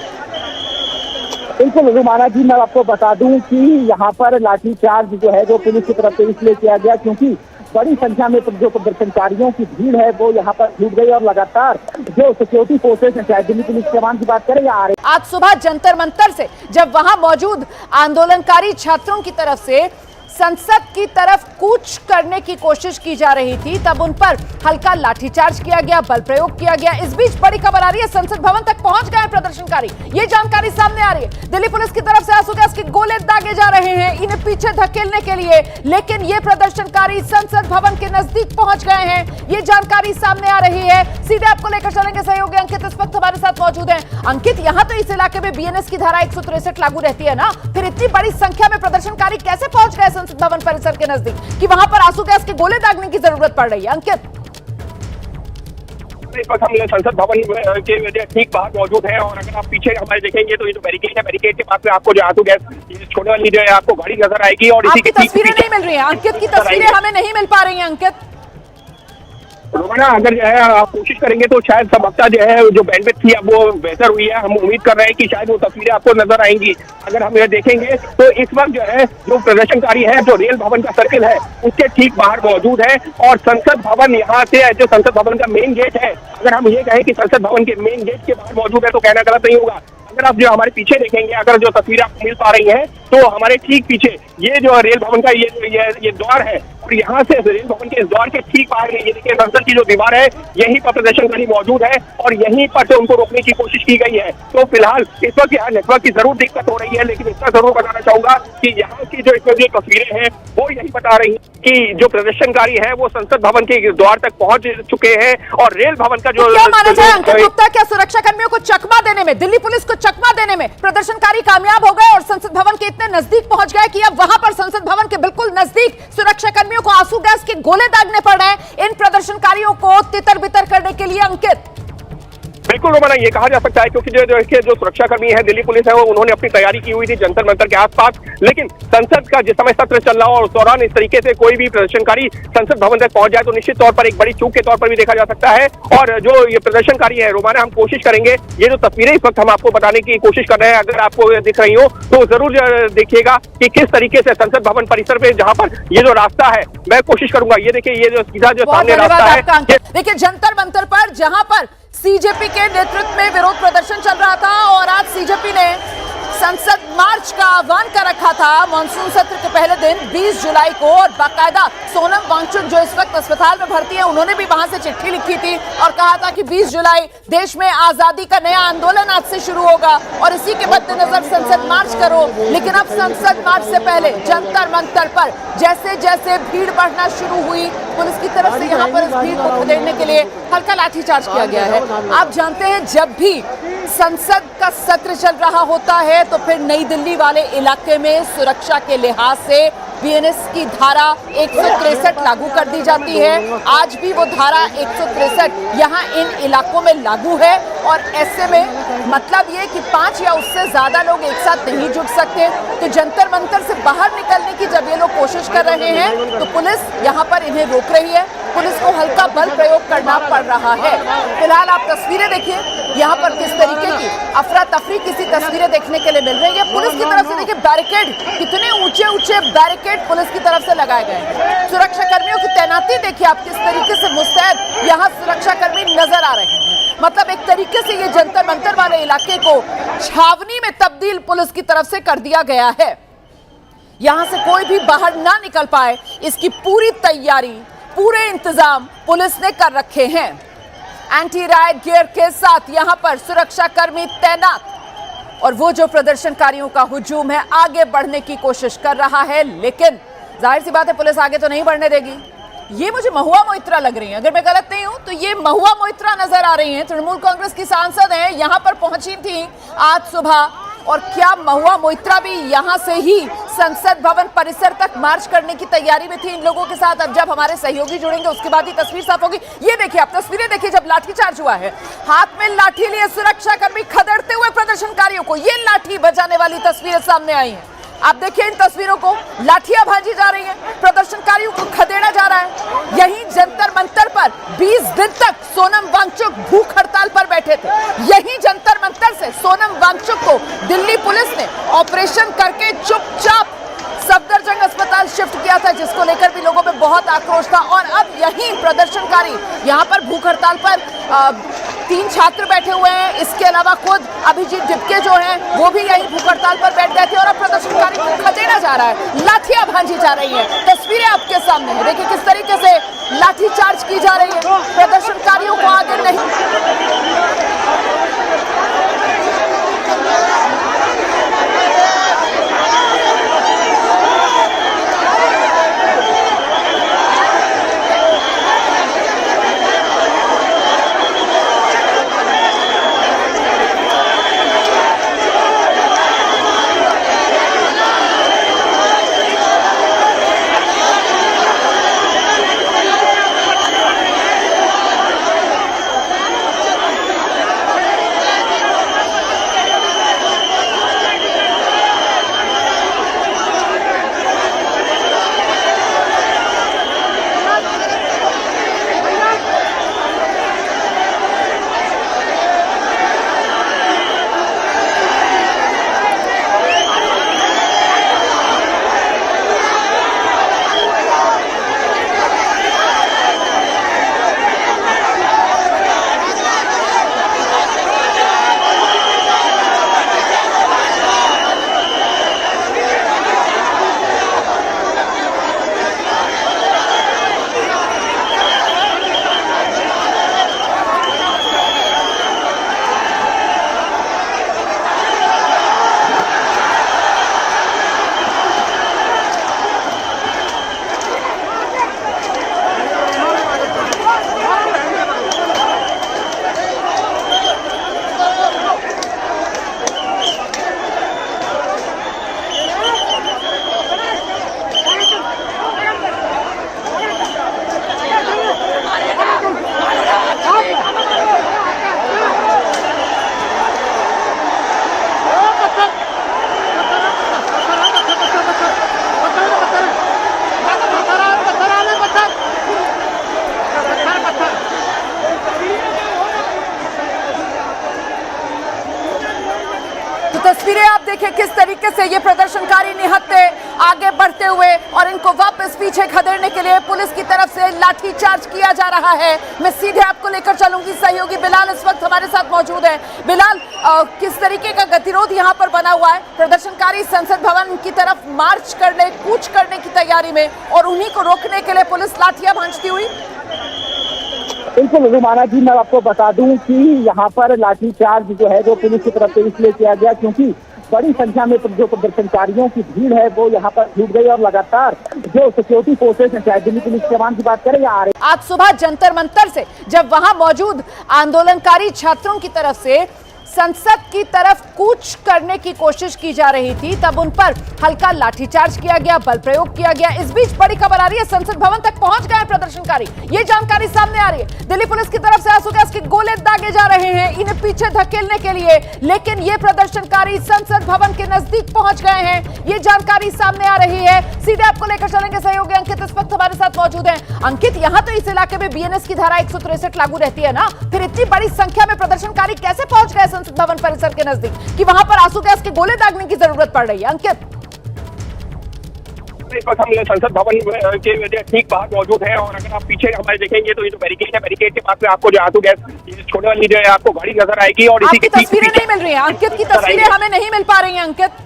बिल्कुल रुमाना जी, मैं आपको बता दूं कि यहाँ पर लाठीचार्ज जो है वो पुलिस की तरफ से इसलिए किया गया क्योंकि बड़ी संख्या में जो प्रदर्शनकारियों की भीड़ है वो यहाँ पर जुट गई और लगातार जो सिक्योरिटी फोर्सेस हैं, चाहे दिल्ली पुलिस जवान की बात करें या
आज सुबह जंतर मंतर से जब वहां मौजूद आंदोलनकारी छात्रों की तरफ से संसद की तरफ कूच करने की कोशिश की जा रही थी, तब उन पर हल्का लाठीचार्ज किया गया, बल प्रयोग किया गया। इस बीच बड़ी खबर आ रही है, संसद भवन तक पहुंच गए प्रदर्शनकारी, ये जानकारी सामने आ रही है। दिल्ली पुलिस की तरफ से आंसू गैस के गोले दागे जा रहे हैं इन्हें पीछे धकेलने के लिए, लेकिन ये प्रदर्शनकारी संसद भवन के नजदीक पहुंच गए हैं, ये जानकारी सामने आ रही है। सीधे आपको लेकर चलेंगे सहयोगी अंकित इस वक्त हमारे साथ मौजूद है। अंकित, यहाँ तो इस इलाके में बीएनएस की धारा 163 लागू रहती है ना, फिर इतनी बड़ी संख्या में प्रदर्शनकारी कैसे पहुंच गए संसद भवन परिसर के नजदीक कि वहां पर आंसू गैस के गोले दागने की जरूरत पड़ रही है? अंकित,
इस वक्त हम संसद भवन के ठीक बाहर मौजूद है और अगर आप पीछे हमारे देखेंगे तो ये जो बैरिकेड है, बैरिकेड के पास में आपको जो आंसू गैस छोड़ने वाली जो है आपको गाड़ी नजर आएगी और इसी
की तस्वीरें नहीं मिल रही है। अंकित की तस्वीरें हमें नहीं मिल पा रही है। अंकित,
रोमाना, अगर जो है आप कोशिश करेंगे तो शायद सबकता जो है जो बैंडविड्थ थी अब वो बेहतर हुई है। हम उम्मीद कर रहे हैं कि शायद वो तस्वीरें आपको नजर आएंगी। अगर हम ये देखेंगे तो इस वक्त जो है जो प्रदर्शनकारी है जो रेल भवन का सर्किल है उसके ठीक बाहर मौजूद है और संसद भवन यहाँ से जो संसद भवन का मेन गेट है, अगर हम ये कहें कि संसद भवन के मेन गेट के बाहर मौजूद है तो कहना गलत नहीं होगा। अगर आप जो हमारे पीछे देखेंगे, अगर जो तस्वीरें आपको मिल पा रही हैं तो हमारे ठीक पीछे ये जो रेल भवन का ये द्वार है और यहाँ से रेल भवन के इस द्वार के ठीक बाहर ये देखिए संसद की जो दीवार है, यहीं पर प्रदर्शनकारी मौजूद है और यहीं पर से उनको रोकने की कोशिश की गई है। तो फिलहाल इस वक्त यहाँ नेटवर्क की जरूर दिक्कत हो रही है, लेकिन इतना जरूर बताना चाहूंगा कि यहाँ की जो तस्वीरें हैं वो यही बता रही है कि जो प्रदर्शनकारी है वो संसद भवन के द्वार तक पहुंच चुके हैं और रेल भवन का जो
क्या माना जाए अंकित गुप्ता, क्या सुरक्षा कर्मियों को चकमा देने में, दिल्ली पुलिस को चकमा देने में प्रदर्शनकारी कामयाब हो गए और संसद भवन के इतने नजदीक पहुंच गए कि अब वहां पर संसद भवन के बिल्कुल नजदीक सुरक्षा कर्मियों को आंसू गैस के गोले दागने पड़ रहे हैं इन प्रदर्शनकारियों को तितर बितर करने के लिए? अंकित,
बिल्कुल रोमाना, ये कहा जा सकता है क्योंकि जो सुरक्षाकर्मी है, दिल्ली पुलिस है, वो उन्होंने अपनी तैयारी की हुई थी जंतर मंतर के आसपास, लेकिन संसद का जिस समय सत्र चल रहा हो और उस दौरान इस तरीके से कोई भी प्रदर्शनकारी संसद भवन तक पहुंच जाए तो निश्चित तौर पर एक बड़ी चूक के तौर पर भी देखा जा सकता है। और जो ये प्रदर्शनकारी है रोमाना, हम कोशिश करेंगे, ये जो तस्वीरें इस वक्त हम आपको बताने की कोशिश कर रहे हैं, अगर आपको दिख रही हो तो जरूर देखिएगा कि किस तरीके से संसद भवन परिसर पे जहां पर ये जो रास्ता है, मैं कोशिश करूंगा, ये देखिए ये जो सीधा जो सामने रास्ता है,
देखिए जंतर मंतर पर जहां पर सीजेपी के नेतृत्व में विरोध प्रदर्शन चल रहा था और आज सीजेपी ने संसद मार्च का आह्वान कर रखा था मानसून सत्र के पहले दिन 20 जुलाई को और बाकायदा सोनम वांगचुक जो इस वक्त अस्पताल में भर्ती है उन्होंने भी वहां से चिट्ठी लिखी थी और कहा था कि 20 जुलाई देश में आजादी का नया आंदोलन आज से शुरू होगा और इसी के मद्देनजर संसद मार्च करो। लेकिन अब संसद मार्च से पहले जंतर मंतर पर जैसे जैसे भीड़ बढ़ना शुरू हुई, पुलिस की तरफ से यहाँ पर इस भीड़ को खदेड़ने के लिए हल्का लाठीचार्ज किया गया है। आप जानते हैं जब भी संसद का सत्र चल रहा होता है तो फिर नई दिल्ली वाले इलाके में सुरक्षा के लिहाज से बीएनएस की धारा 163 लागू कर दी जाती है। आज भी वो धारा 163 यहाँ इन इलाकों में लागू है और ऐसे में मतलब ये कि 5 या उससे ज्यादा लोग एक साथ नहीं जुट सकते। तो जंतर मंतर से बाहर निकलने की जब ये लोग कोशिश कर रहे हैं तो पुलिस यहाँ पर इन्हें रोक रही है, पुलिस को हल्का बल प्रयोग करना पड़ रहा है। फिलहाल आप तस्वीरें देखिए, यहाँ पर किस तरीके की अफरा तफरी किसी तस्वीरें देखने के लिए मिल रही है। पुलिस की तरफ से देखिए बैरिकेड, कितने ऊंचे ऊंचे बैरिकेड पुलिस की तरफ से लगाए गए हैं। सुरक्षा कर्मियों की तैनाती देखिए आप, किस तरीके से मुस्तैद यहाँ सुरक्षा कर्मी नजर आ रहे हैं। मतलब एक तरीके से ये जंतर मंतर वाले इलाके को छावनी में तब्दील पुलिस की तरफ से कर दिया गया है। यहाँ से कोई भी बाहर ना निकल पाए, इसकी पूरी तैयारी, पूरे इंतजाम पुलिस ने कर रखे हैं। एंटी राइट गियर के साथ यहां पर सुरक्षा कर्मी तैनात और वो जो प्रदर्शनकारियों का हुजूम है आगे बढ़ने की कोशिश कर रहा है, लेकिन जाहिर सी बात है पुलिस आगे तो नहीं बढ़ने देगी। ये मुझे महुआ मोइत्रा लग रही है, अगर मैं गलत नहीं हूं तो ये महुआ मोइत्रा नजर आ रही हैं। तृणमूल कांग्रेस की सांसद हैं, यहां पर पहुंची थी आज सुबह और क्या महुआ मोइत्रा भी यहां से ही संसद भवन परिसर तक मार्च करने की तैयारी में थी इन लोगों के साथ। अब जब हमारे सहयोगी जुड़ेंगे उसके बाद ही तस्वीर साफ होगी। ये देखिए, आप तस्वीरें देखिए जब लाठीचार्ज हुआ है, हाथ में लाठी लिए सुरक्षाकर्मी खदेड़ते हुए प्रदर्शनकारियों को, ये लाठी बजाने वाली तस्वीरें सामने आई हैं। आप देखिए इन तस्वीरों को, लाठियां भांजी जा रही हैं, प्रदर्शनकारियों को खदेड़ा जा रहा है। यही जंतर मंतर पर 20 दिन तक सोनम वांगचुक भूख हड़ताल पर बैठे थे। यही जंतर मंतर से सोनम वांगचुक को दिल्ली पुलिस ने ऑपरेशन करके चुपचाप सफदरजंग अस्पताल शिफ्ट किया था, जिसको लेकर भी लोगों में बहुत आक्रोश था। और अब यही प्रदर्शनकारी यहाँ पर भूख हड़ताल पर 3 छात्र बैठे हुए हैं। इसके अलावा खुद अभिजीत डिपके जो हैं वो भी यही भूख हड़ताल पर बैठ गए थे और अब प्रदर्शनकारी को खदेड़ा जा रहा है, लाठियां भांजी जा रही हैं। तस्वीरें आपके सामने हैं, देखिए किस तरीके से लाठीचार्ज की जा रही है। प्रदर्शनकारियों को आगे नहीं तस्वीरें आप देखिए किस तरीके से ये प्रदर्शनकारी निहत्थे आगे बढ़ते हुए और इनको वापस पीछे खदेड़ने के लिए पुलिस की तरफ से लाठीचार्ज किया जा रहा है। मैं सीधे आपको लेकर चलूंगी, सहयोगी बिलाल इस वक्त हमारे साथ मौजूद है। बिलाल, किस तरीके का गतिरोध यहाँ पर बना हुआ है? प्रदर्शनकारी संसद भवन की तरफ मार्च करने, कूच करने की तैयारी में और उन्हीं को रोकने के लिए पुलिस लाठियां भांजती हुई।
बिल्कुल रुमाना जी, मैं आपको बता दूं कि यहाँ पर लाठीचार्ज जो है वो पुलिस की तरफ से इसलिए किया गया क्योंकि बड़ी संख्या में जो प्रदर्शनकारियों की भीड़ है वो यहाँ पर जुट गई और लगातार जो सिक्योरिटी फोर्सेस हैं, चाहे दिल्ली पुलिस जवान की बात करें या आ रहे।
आज सुबह जंतर मंतर से जब वहां मौजूद आंदोलनकारी छात्रों की तरफ से संसद की तरफ कूच करने की कोशिश की जा रही थी, तब उन पर हल्का लाठीचार्ज किया गया, बल प्रयोग किया गया। इस बीच बड़ी खबर आ रही है, संसद भवन तक पहुंच गए प्रदर्शनकारी, ये जानकारी सामने आ रही है। दिल्ली पुलिस की तरफ से आंसू गैस के गोले दागे जा रहे हैं इन्हें पीछे धकेलने के लिए, लेकिन ये प्रदर्शनकारी संसद भवन के नजदीक पहुंच गए हैं, ये जानकारी सामने आ रही है। सीधे आपको लेकर चलेंगे, सहयोगी अंकित इस वक्त हमारे साथ मौजूद है। अंकित, यहाँ तो इस इलाके में बीएनएस की धारा 163 लागू रहती है ना, फिर इतनी बड़ी संख्या में प्रदर्शनकारी कैसे पहुंच गए संसद भवन परिसर के नजदीक कि वहां पर आंसू गैस के गोले दागने की जरूरत पड़ रही है? अंकित,
हम संसद भवन के ठीक बाहर मौजूद है और अगर आप पीछे हमारे देखेंगे तो ये जो बैरिकेड है, बैरिकेड के पास में आपको जो आंसू गैस छोड़ने वाली जो है आपको गाड़ी नजर आएगी और इसी
की तस्वीरें नहीं मिल रही है। अंकित की तस्वीरें हमें नहीं मिल पा रही है। अंकित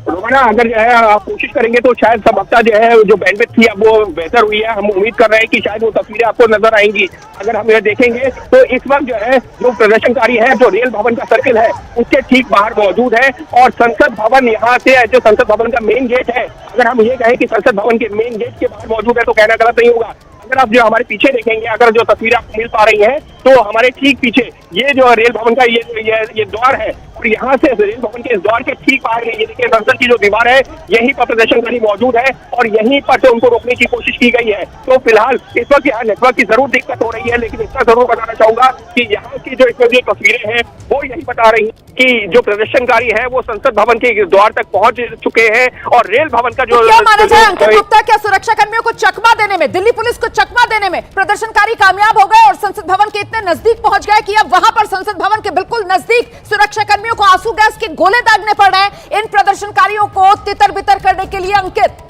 रोमाना, अगर जो है आप कोशिश करेंगे तो शायद सब हफ्ता जो है जो बैंडविड्थ थी अब वो बेहतर हुई है। हम उम्मीद कर रहे हैं कि शायद वो तस्वीरें आपको नजर आएंगी। अगर हम ये देखेंगे तो इस वक्त जो है जो प्रदर्शनकारी है जो रेल भवन का सर्किल है उसके ठीक बाहर मौजूद है और संसद भवन यहाँ से जो संसद भवन का मेन गेट है, अगर हम ये कहें कि संसद भवन के मेन गेट के बाहर मौजूद है तो कहना गलत नहीं होगा। अगर आप जो हमारे पीछे देखेंगे, अगर जो तस्वीरें आपको मिल पा रही हैं तो हमारे ठीक पीछे ये जो रेल भवन का ये द्वार है और यहाँ से रेल भवन के इस द्वार के ठीक बाहर ये देखिए संसद की जो दीवार है, यहीं पर प्रदर्शनकारी मौजूद है और यहीं पर से उनको रोकने की कोशिश की गई है। तो फिलहाल इस वक्त यहाँ नेटवर्क की जरूर दिक्कत हो रही है, लेकिन इतना जरूर बताना चाहूंगा कि यहाँ की जो इस वक्त जो तस्वीरें हैं वो यही बता रही है कि जो प्रदर्शनकारी है वो संसद भवन के द्वार तक पहुंच चुके हैं और रेल भवन का जो
क्या माना जाए अंकित गुप्ता, क्या सुरक्षा कर्मियों को चकमा देने में, दिल्ली पुलिस को चकमा देने में प्रदर्शनकारी कामयाब हो गए और संसद भवन के इतने नजदीक पहुंच गए कि अब वहां पर संसद भवन के बिल्कुल नजदीक सुरक्षा कर्मियों को आंसू गैस के गोले दागने पड़ रहे हैं इन प्रदर्शनकारियों को तितर बितर करने के लिए? अंकित,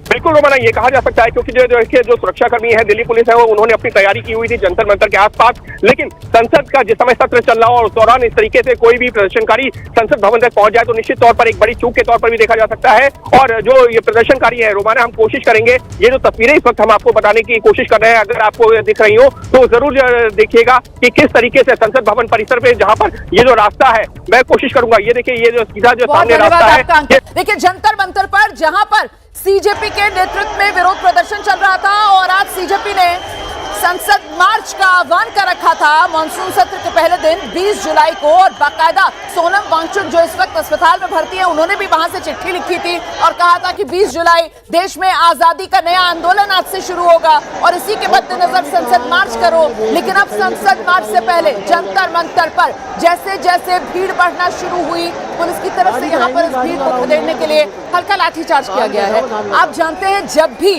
बिल्कुल रोमाना, ये कहा जा सकता है क्योंकि जो सुरक्षाकर्मी है, दिल्ली पुलिस है, वो उन्होंने अपनी तैयारी की हुई थी जंतर मंतर के आसपास, लेकिन संसद का जिस समय सत्र चल रहा हो और उस दौरान इस तरीके से कोई भी प्रदर्शनकारी संसद भवन तक पहुंच जाए तो निश्चित तौर पर एक बड़ी चूक के तौर पर भी देखा जा सकता है। और जो ये प्रदर्शनकारी है रोमाना, हम कोशिश करेंगे, ये जो तस्वीरें इस वक्त हम आपको बताने की कोशिश कर रहे हैं, अगर आपको दिख रही हो तो जरूर देखिएगा कि किस तरीके से संसद भवन परिसर में जहां पर ये जो रास्ता है, मैं कोशिश करूंगा, ये देखिए ये जो सीधा जो सामने रास्ता है,
देखिए जंतर मंतर पर जहां पर सीजेपी के नेतृत्व में विरोध प्रदर्शन चल रहा था और आज सीजेपी ने संसद मार्च का आह्वान कर रखा था मानसून सत्र के पहले दिन 20 जुलाई को, और बाकायदा सोनम वांगचुक जो इस वक्त अस्पताल में भर्ती है, उन्होंने भी वहां से चिट्ठी लिखी थी और कहा था कि 20 जुलाई देश में आजादी का नया आंदोलन आज से शुरू होगा और इसी के मद्देनजर संसद मार्च करो। लेकिन अब संसद मार्च से पहले जंतर मंतर पर जैसे जैसे भीड़ बढ़ना शुरू हुई, पुलिस की तरफ से यहाँ पर इस भीड़ को खदेड़ने के लिए हल्का लाठीचार्ज किया गया है। आप जानते हैं जब भी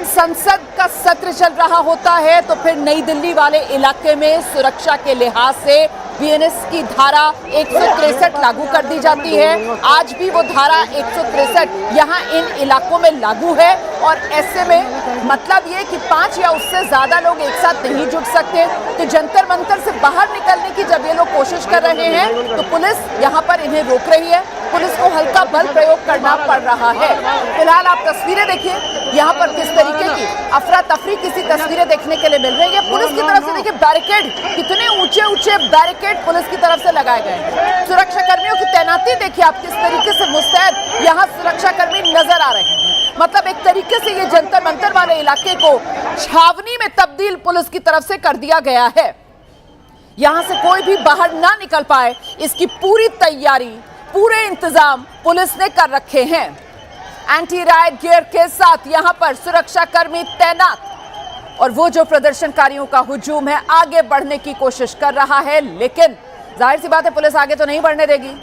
संसद का सत्र चल रहा होता है तो फिर नई दिल्ली वाले इलाके में सुरक्षा के लिहाज से बीएनएस की धारा 163 लागू कर दी जाती है। आज भी वो धारा 163 यहाँ इन इलाकों में लागू है और ऐसे में मतलब ये कि 5 या उससे ज्यादा लोग एक साथ नहीं जुट सकते। तो जंतर मंतर से बाहर निकलने की जब ये लोग कोशिश कर रहे हैं तो पुलिस यहाँ पर इन्हें रोक रही है, पुलिस को हल्का बल प्रयोग करना पड़ रहा है। फिलहाल आप तस्वीरें देखिए, यहाँ पर किस तरीके की अफरा तफरी किसी तस्वीरें देखने के लिए मिल रही है। पुलिस की तरफ से देखिए बैरिकेड, कितने ऊंचे ऊंचे बैरिकेड पुलिस की तरफ से लगाए गए हैं। सुरक्षा कर्मियों की तैनाती देखिए आप, किस तरीके से मुस्तैद यहाँ सुरक्षा कर्मी नजर आ रहे हैं। मतलब एक तरीके से ये जंतर मंतर वाले इलाके को छावनी में तब्दील पुलिस की तरफ से कर दिया गया है। यहां से कोई भी बाहर ना निकल पाए, इसकी पूरी तैयारी, पूरे इंतजाम पुलिस ने कर रखे हैं। एंटी राइट गियर के साथ यहां पर सुरक्षा कर्मी तैनात और वो जो प्रदर्शनकारियों का हुजूम है आगे बढ़ने की कोशिश कर रहा है, लेकिन जाहिर सी बात है पुलिस आगे तो नहीं बढ़ने देगी।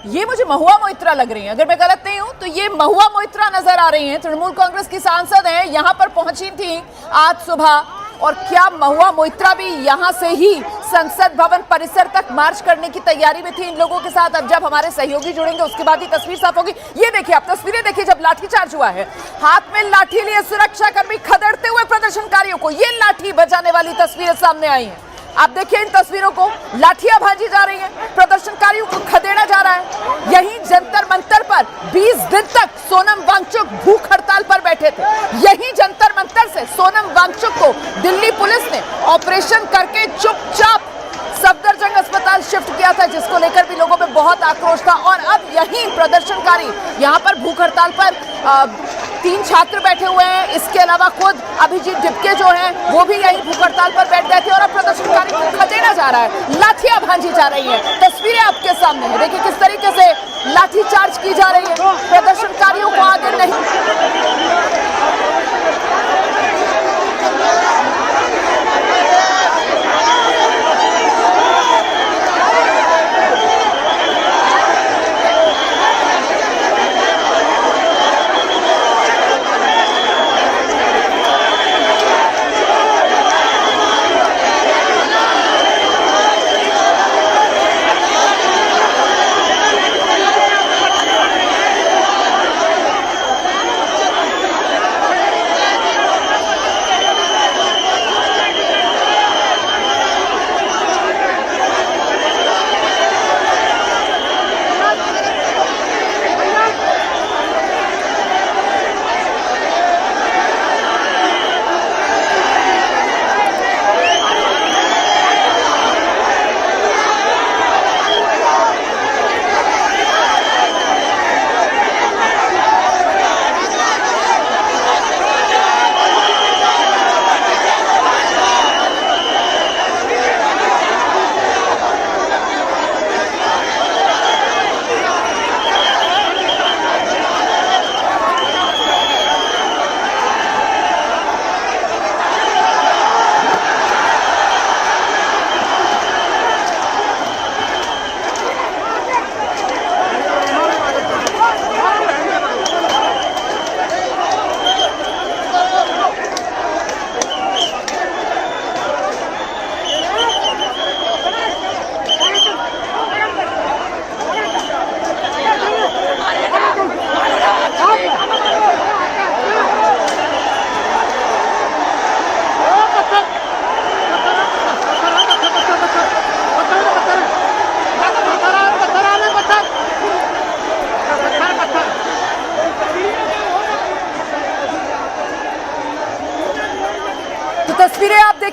ये मुझे महुआ मोइत्रा लग रही है, अगर मैं गलत नहीं हूं तो ये महुआ मोइत्रा नजर आ रही हैं। तृणमूल कांग्रेस की सांसद हैं, यहां पर पहुंची थी आज सुबह और क्या महुआ मोइत्रा भी यहां से ही संसद भवन परिसर तक मार्च करने की तैयारी में थी इन लोगों के साथ। अब जब हमारे सहयोगी जुड़ेंगे उसके बाद ही तस्वीर साफ होगी। ये देखिए आप तस्वीरें देखिए, जब लाठीचार्ज हुआ है, हाथ में लाठी लिए सुरक्षा कर्मी खदेड़ते हुए प्रदर्शनकारियों को, ये लाठी बजाने वाली तस्वीरें सामने आई हैं। आप देखिए इन तस्वीरों को, लाठियां भाजी जा रही हैं, प्रदर्शनकारियों को खदेड़ा जा रहा है। यही जंतर मंतर पर 20 दिन तक सोनम वांगचुक भूख हड़ताल पर बैठे थे। यही जंतर मंतर से सोनम वांगचुक को दिल्ली पुलिस ने ऑपरेशन करके चुपचाप सफदरजंग अस्पताल शिफ्ट किया था, जिसको लेकर भी लोगों में बहुत आक्रोश था। और अब यही प्रदर्शनकारी यहाँ पर भूख हड़ताल पर 3 छात्र बैठे हुए हैं, इसके अलावा खुद अभिजीत डिपके जो हैं वो भी यही भूख हड़ताल पर बैठ गए थे और अब प्रदर्शनकारी को खदेड़ा जा रहा है, लाठियां भांजी जा रही है। तस्वीरें आपके सामने है, देखिए किस तरीके से लाठीचार्ज की जा रही है, प्रदर्शनकारियों को आगे नहीं।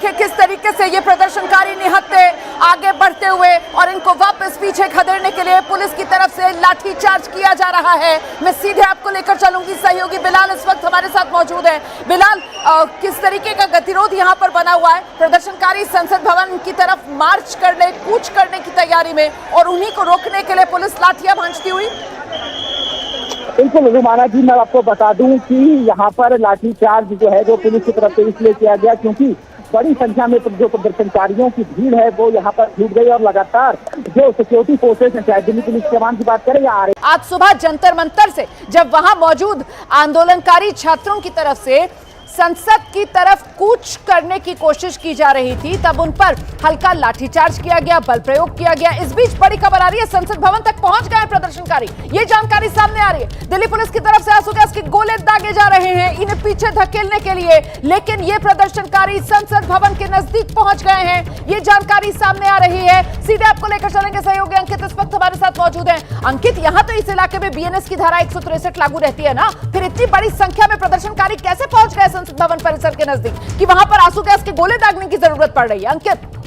देखिए किस तरीके से ये प्रदर्शनकारी निहत्थे आगे बढ़ते हुए और इनको वापस पीछे खदेड़ने के लिए पुलिस की तरफ से लाठीचार्ज किया जा रहा है। मैं सीधे आपको लेकर चलूंगी, सहयोगी बिलाल इस वक्त हमारे साथ मौजूद है। बिलाल, किस तरीके का गतिरोध यहाँ पर बना हुआ है? प्रदर्शनकारी संसद भवन की तरफ मार्च करने, कूच करने की तैयारी में और उन्हीं को रोकने के लिए पुलिस लाठियां भांजती हुई।
बिल्कुल रुमाना जी, मैं आपको बता दूं कि यहाँ पर लाठीचार्ज जो है वो पुलिस की तरफ से इसलिए किया गया क्योंकि बड़ी संख्या में जो प्रदर्शनकारियों की भीड़ है वो यहाँ पर जुट गई और लगातार जो सिक्योरिटी फोर्सेज हैं, चाहे दिल्ली पुलिस जवान की बात करें या
आज सुबह जंतर मंतर से जब वहां मौजूद आंदोलनकारी छात्रों की तरफ से संसद की तरफ कूच करने की कोशिश की जा रही थी, तब उन पर हल्का लाठीचार्ज किया गया, बल प्रयोग किया गया। इस बीच बड़ी खबर आ रही है, संसद भवन तक पहुंच गए प्रदर्शनकारी, ये जानकारी सामने आ रही है। दिल्ली पुलिस की तरफ से आंसू गैस के गोले दागे जा रहे हैं इन्हें पीछे धकेलने के लिए, लेकिन ये प्रदर्शनकारी संसद भवन के नजदीक पहुंच गए हैं, ये जानकारी सामने आ रही है। सीधे आपको लेकर चलेंगे सहयोगी अंकित इस वक्त हमारे साथ मौजूद है। अंकित, यहाँ तो इस इलाके में बीएनएस की धारा 163 लागू रहती है ना, फिर इतनी बड़ी संख्या में प्रदर्शनकारी कैसे पहुंच गए संसद भवन परिसर के नजदीक कि वहां पर आंसू गैस के गोले दागने की जरूरत पड़ रही है? अंकित।